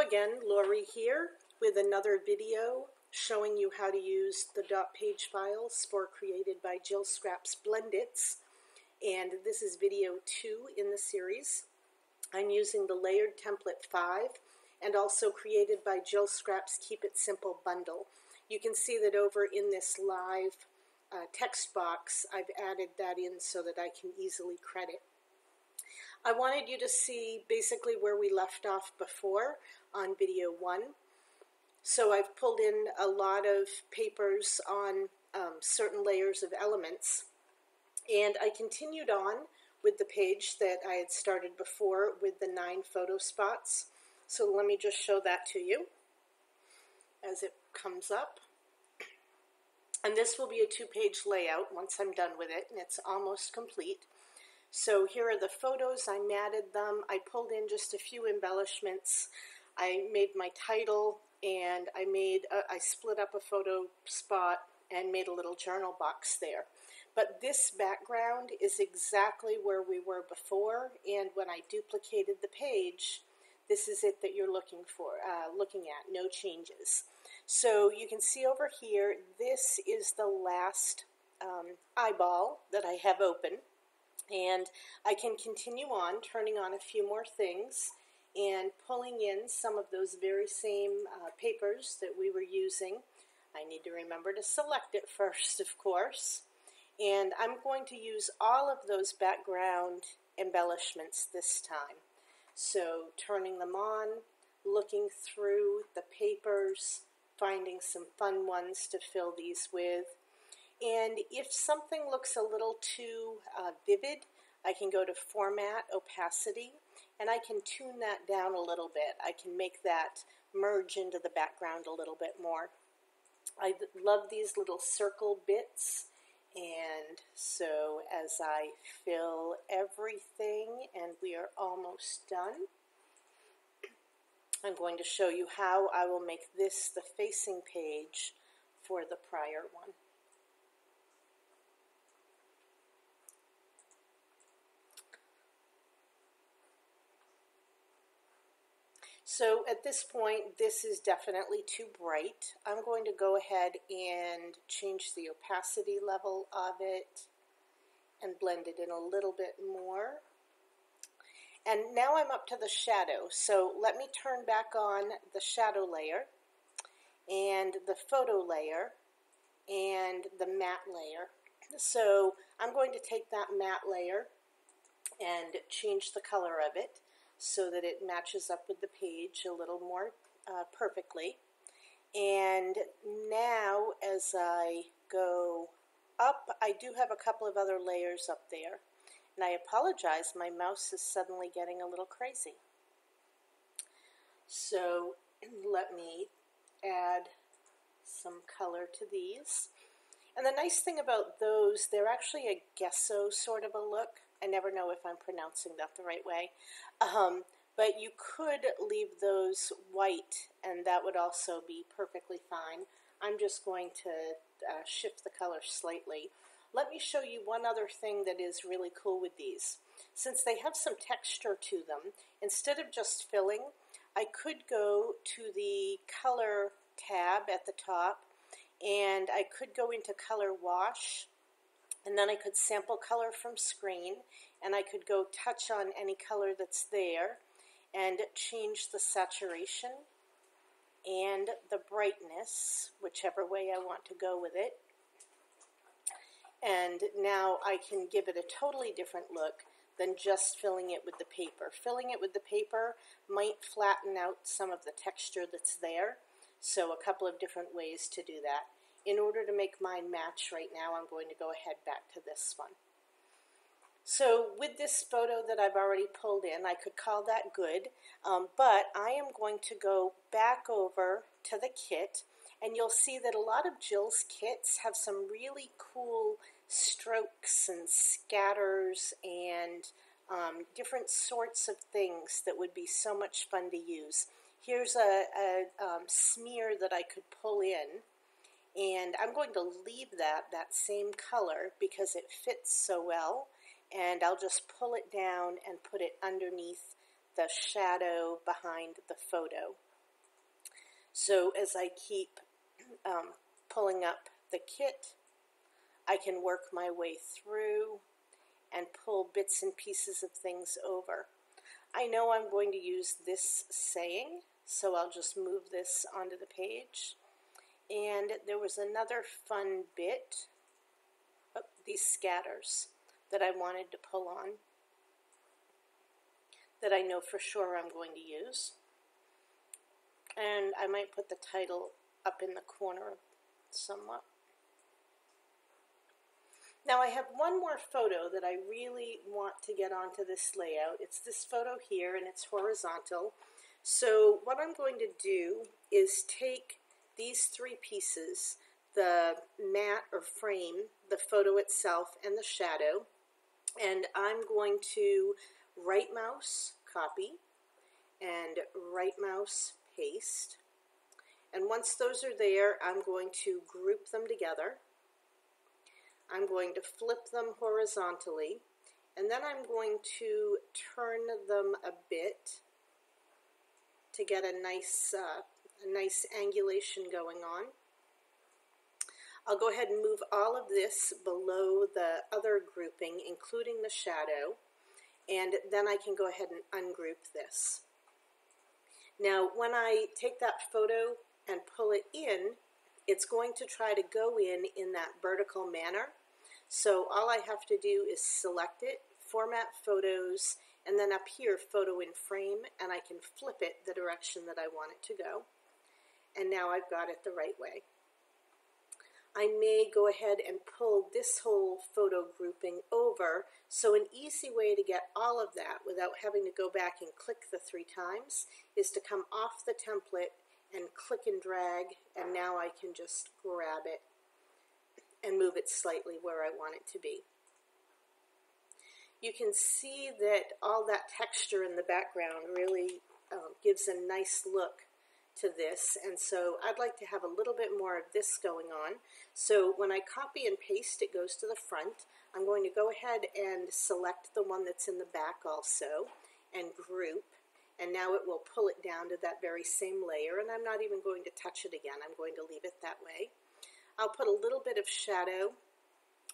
again, Lori here with another video showing you how to use the .page files for Created by Jill Scraps Blendits. And this is video 2 in the series. I'm using the Layered Template 5 and also Created by Jill Scraps Keep It Simple bundle. You can see that over in this live text box, I've added that in so that I can easily credit. I wanted you to see basically where we left off before on video 1. So I've pulled in a lot of papers on certain layers of elements, and I continued on with the page that I had started before with the 9 photo spots. So let me just show that to you as it comes up. And this will be a 2-page layout once I'm done with it, and it's almost complete. So here are the photos. I matted them. I pulled in just a few embellishments. I made my title, and I split up a photo spot and made a little journal box there. But this background is exactly where we were before, and when I duplicated the page, this is it that you're looking at, no changes. So you can see over here, this is the last eyeball that I have open. And I can continue on, turning on a few more things and pulling in some of those very same papers that we were using. I need to remember to select it first, of course. And I'm going to use all of those background embellishments this time. So turning them on, looking through the papers, finding some fun ones to fill these with. And if something looks a little too vivid, I can go to Format, Opacity, and I can tune that down a little bit. I can make that merge into the background a little bit more. I love these little circle bits, and so as I fill everything, and we are almost done, I'm going to show you how I will make this the facing page for the prior one. So at this point, this is definitely too bright. I'm going to go ahead and change the opacity level of it and blend it in a little bit more. And now I'm up to the shadow. So let me turn back on the shadow layer and the photo layer and the matte layer. So I'm going to take that matte layer and change the color of it so that it matches up with the page a little more perfectly. And now as I go up, I do have a couple of other layers up there. And I apologize, my mouse is suddenly getting a little crazy. So let me add some color to these. And the nice thing about those, they're actually a gesso sort of a look. I never know if I'm pronouncing that the right way. But you could leave those white, and that would also be perfectly fine. I'm just going to shift the color slightly. Let me show you one other thing that is really cool with these. Since they have some texture to them, instead of just filling, I could go to the color tab at the top, and I could go into color wash, and then I could sample color from screen, and I could go touch on any color that's there and change the saturation and the brightness, whichever way I want to go with it. And now I can give it a totally different look than just filling it with the paper. Filling it with the paper might flatten out some of the texture that's there, so a couple of different ways to do that. In order to make mine match right now, I'm going to go ahead back to this one. So with this photo that I've already pulled in, I could call that good, but I am going to go back over to the kit, and you'll see that a lot of Jill's kits have some really cool strokes and scatters and different sorts of things that would be so much fun to use. Here's a smear that I could pull in, and I'm going to leave that same color because it fits so well, and I'll just pull it down and put it underneath the shadow behind the photo. So as I keep pulling up the kit, I can work my way through and pull bits and pieces of things over. I know I'm going to use this saying, so I'll just move this onto the page. And there was another fun bit, these scatters, that I wanted to pull on, that I know for sure I'm going to use. And I might put the title up in the corner somewhat. Now I have one more photo that I really want to get onto this layout. It's this photo here, and it's horizontal. So what I'm going to do is take these three pieces, the mat or frame, the photo itself, and the shadow, and I'm going to right mouse copy and right mouse paste. And once those are there, I'm going to group them together. I'm going to flip them horizontally, and then I'm going to turn them a bit to get a nice angulation going on. I'll go ahead and move all of this below the other grouping, including the shadow, and then I can go ahead and ungroup this. Now, when I take that photo and pull it in, it's going to try to go in that vertical manner. So all I have to do is select it, format photos, and then up here, photo in frame, and I can flip it the direction that I want it to go. And now I've got it the right way. I may go ahead and pull this whole photo grouping over, so an easy way to get all of that without having to go back and click the 3 times is to come off the template and click and drag, and now I can just grab it and move it slightly where I want it to be. You can see that all that texture in the background really gives a nice look to this, and so I'd like to have a little bit more of this going on. So when I copy and paste, it goes to the front. I'm going to go ahead and select the one that's in the back also and group, and now it will pull it down to that very same layer, and I'm not even going to touch it again. I'm going to leave it that way. I'll put a little bit of shadow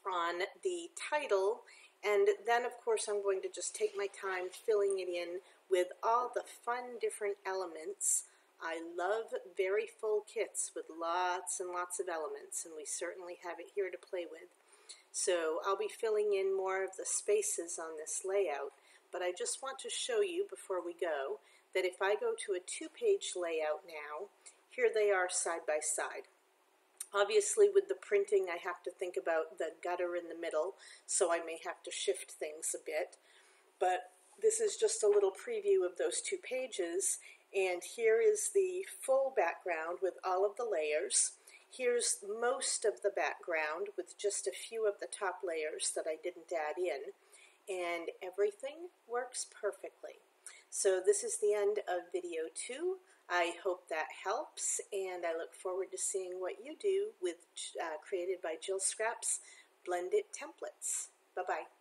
on the title, and then of course I'm going to just take my time filling it in with all the fun different elements. I love very full kits with lots and lots of elements, and we certainly have it here to play with. So I'll be filling in more of the spaces on this layout, but I just want to show you before we go that if I go to a 2-page layout now, here they are side by side. Obviously with the printing I have to think about the gutter in the middle, so I may have to shift things a bit, but this is just a little preview of those 2 pages, and here is the full background with all of the layers. Here's most of the background with just a few of the top layers that I didn't add in, and everything works perfectly. So this is the end of video 2. I hope that helps, and I look forward to seeing what you do with Created by Jill Scraps Blendit templates. Bye-bye.